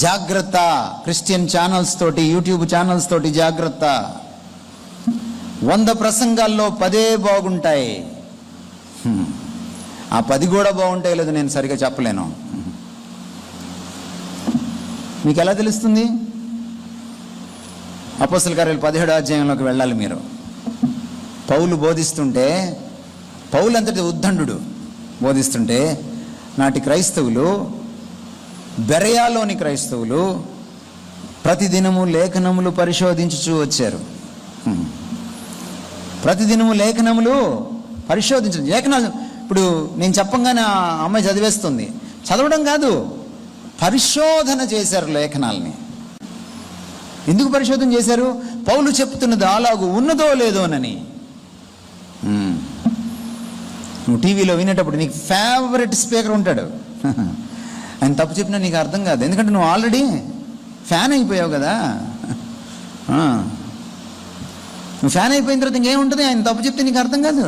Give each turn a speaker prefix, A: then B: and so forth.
A: జాగ్రత్త. Christian channels తోటి, YouTube channels తోటి జాగ్రత్త. 100 ప్రసంగాల్లో 10 బాగుంటాయి. ఆ 10 కూడా బాగుంటాయి లేదు నేను సరిగా చెప్పలేను. మీకు ఎలా తెలుస్తుంది? అపోస్తల కార్యాలు 17వ అధ్యాయంలోకి వెళ్ళాలి మీరు. పౌలు బోధిస్తుంటే, పౌలు అంతటి ఉద్దండు బోధిస్తుంటే నాటి క్రైస్తవులు, బెరయాలోని క్రైస్తవులు ప్రతిదినము లేఖనములు పరిశోధించుచూ వచ్చారు. ప్రతిదినము లేఖనములు పరిశోధించు. లేఖనాలు ఇప్పుడు నేను చెప్పంగానే ఆ అమ్మాయి చదివేస్తుంది. చదవడం కాదు, పరిశోధన చేశారు లేఖనాలని. ఎందుకు పరిశోధన చేశారు? పౌలు చెప్తున్నది అలాగూ ఉన్నదో లేదోనని. నువ్వు టీవీలో వినేటప్పుడు నీకు ఫేవరెట్ స్పీకర్ ఉంటాడు. ఆయన తప్పు చెప్పినా నీకు అర్థం కాదు, ఎందుకంటే నువ్వు ఆల్రెడీ ఫ్యాన్ అయిపోయావు కదా. నువ్వు ఫ్యాన్ అయిపోయిన తర్వాత ఇంకేముంటుంది? ఆయన తప్పు చెప్తే నీకు అర్థం కాదు.